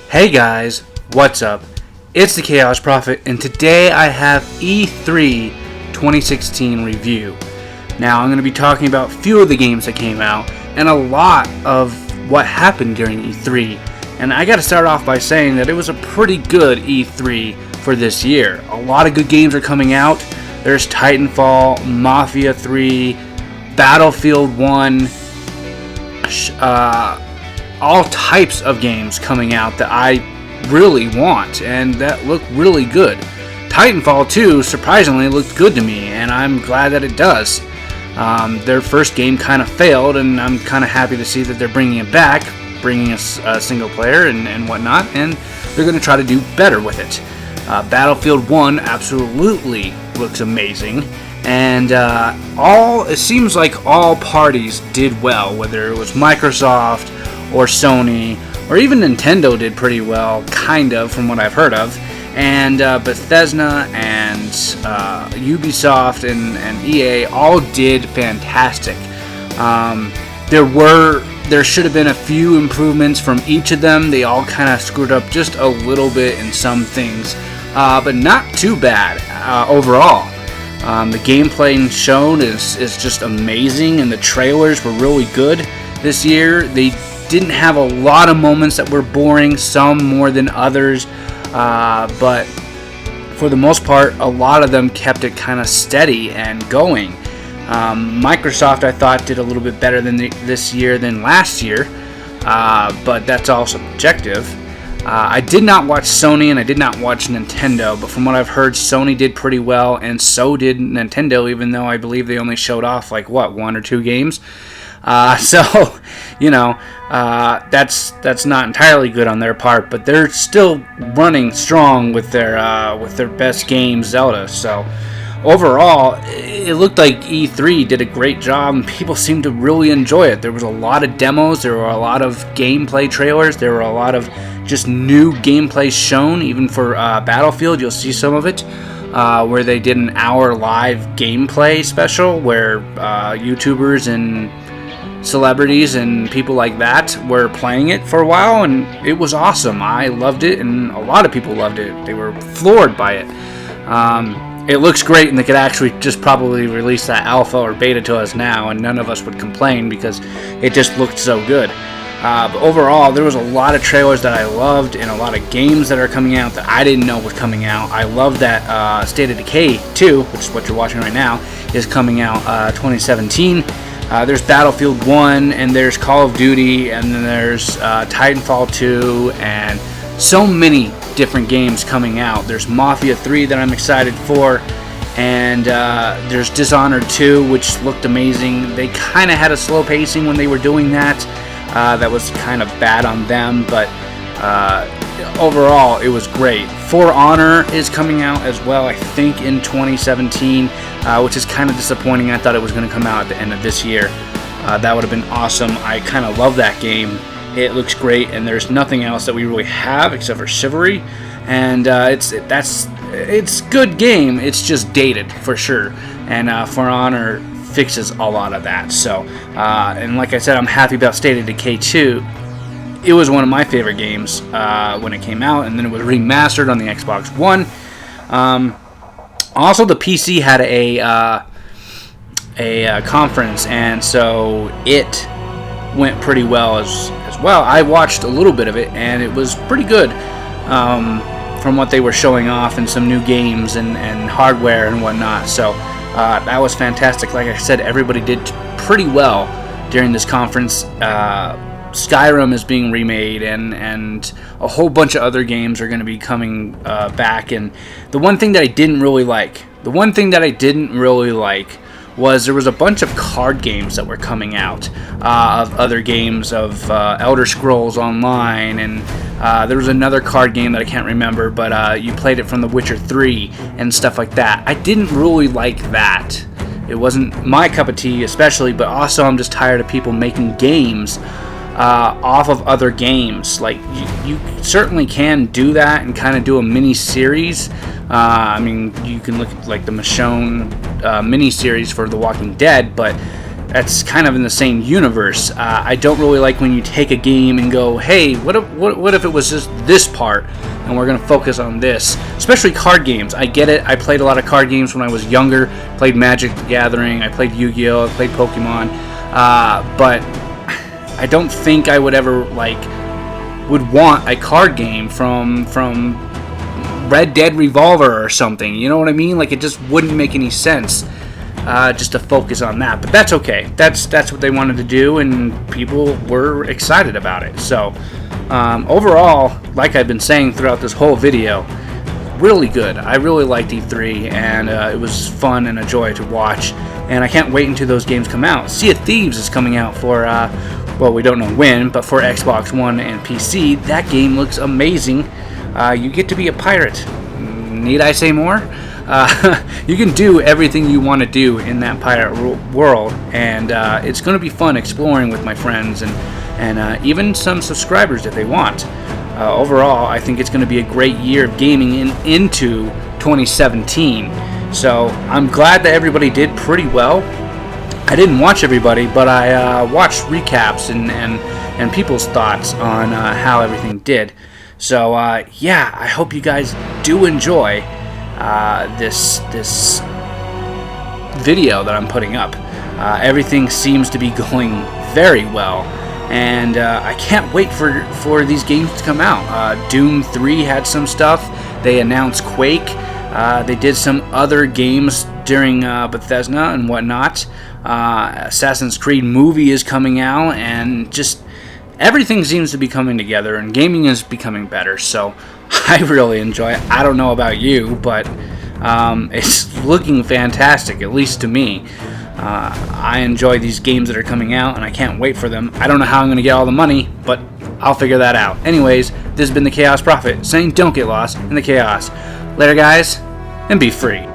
Hey guys, what's up? It's the Chaos Prophet, and today I have E3 2016 review. Now I'm going to be talking about a few of the games that came out, and a lot of what happened during E3. And I gotta start off by saying that it was a pretty good E3 for this year. A lot of good games are coming out. There's Titanfall, Mafia 3, Battlefield 1, all types of games coming out that I really want and that look really good. Titanfall 2 surprisingly looked good to me, and I'm glad that it does. Their first game kind of failed, and I'm kind of happy to see that they're bringing it back, bringing a single player and whatnot, and they're going to try to do better with it. Battlefield 1 absolutely looks amazing, and it seems like all parties did well, whether it was Microsoft or Sony, or even Nintendo did pretty well, kind of, from what I've heard of. And Bethesda and Ubisoft and EA all did fantastic. There should have been a few improvements from each of them. They all kind of screwed up just a little bit in some things, but not too bad overall. The gameplay shown is just amazing, and the trailers were really good this year. They didn't have a lot of moments that were boring, some more than others, but for the most part, a lot of them kept it kind of steady and going. Microsoft, I thought, did a little bit better this year than last year, but that's all subjective. I did not watch Sony and I did not watch Nintendo, but from what I've heard, Sony did pretty well, and so did Nintendo, even though I believe they only showed off one or two games. So, that's not entirely good on their part, but they're still running strong with their best game, Zelda. So, overall, it looked like E3 did a great job, and people seemed to really enjoy it. There was a lot of demos, there were a lot of gameplay trailers, there were a lot of just new gameplay shown. Even for Battlefield, you'll see some of it. Where they did an hour live gameplay special where YouTubers and celebrities and people like that were playing it for a while, and it was awesome. I loved it, and a lot of people loved it. They were floored by it. It looks great, and they could actually just probably release that alpha or beta to us now, and none of us would complain because it just looked so good. But overall, there was a lot of trailers that I loved, and a lot of games that are coming out that I didn't know was coming out. I love that State of Decay 2, which is what you're watching right now, is coming out 2017. There's Battlefield 1, and there's Call of Duty, and then there's Titanfall 2, and so many different games coming out. There's Mafia 3 that I'm excited for, and there's Dishonored 2, which looked amazing. They kind of had a slow pacing when they were doing that. That was kind of bad on them, but overall, it was great. For Honor is coming out as well, I think, in 2017, which is kind of disappointing. I thought it was going to come out at the end of this year. That would have been awesome. I kind of love that game. It looks great, and there's nothing else that we really have except for Chivalry, and it's good game. It's just dated for sure, and For Honor fixes a lot of that. So, and like I said, I'm happy about State of Decay 2. It was one of my favorite games when it came out, and then it was remastered on the Xbox One. Also, the PC had a conference, and so it went pretty well as well. I watched a little bit of it, and it was pretty good from what they were showing off, and some new games and hardware and whatnot. So that was fantastic. Like I said, everybody did pretty well during this conference. Skyrim is being remade, and a whole bunch of other games are going to be coming back. And the one thing that I didn't really like was there was a bunch of card games that were coming out of other games, of Elder Scrolls Online, and there was another card game that I can't remember, but you played it from The Witcher 3 and stuff like that. I didn't really like that. It wasn't my cup of tea especially, but also I'm just tired of people making games off of other games. Like, you certainly can do that and kind of do a mini series. I mean, you can look at like the Michonne mini series for The Walking Dead, but that's kind of in the same universe. I don't really like when you take a game and go, hey, what if it was just this part and we're going to focus on this? Especially card games. I get it. I played a lot of card games when I was younger. Played Magic the Gathering. I played Yu-Gi-Oh! I played Pokemon. But I don't think I would ever would want a card game from Red Dead Revolver or something. You know what I mean? Like, it just wouldn't make any sense. Just to focus on that, but that's okay. That's what they wanted to do, and people were excited about it. So overall, like I've been saying throughout this whole video, really good. I really liked E3, and it was fun and a joy to watch. And I can't wait until those games come out. Sea of Thieves is coming out for well, we don't know when, but for Xbox One and PC. That game looks amazing. You get to be a pirate. Need I say more? You can do everything you want to do in that pirate world, and it's going to be fun exploring with my friends and even some subscribers if they want. Overall, I think it's going to be a great year of gaming into 2017. So I'm glad that everybody did pretty well. I didn't watch everybody, but I watched recaps and people's thoughts on how everything did. So yeah, I hope you guys do enjoy this video that I'm putting up. Everything seems to be going very well, and I can't wait for these games to come out. Doom 3 had some stuff. They announced Quake. They did some other games during Bethesda and whatnot. Assassin's Creed movie is coming out, and just everything seems to be coming together, and gaming is becoming better. So I really enjoy it. I don't know about you, but it's looking fantastic, at least to me. I enjoy these games that are coming out, and I can't wait for them. I don't know how I'm going to get all the money, but I'll figure that out. Anyways, this has been the Chaos Prophet, saying don't get lost in the chaos. Later, guys, and be free.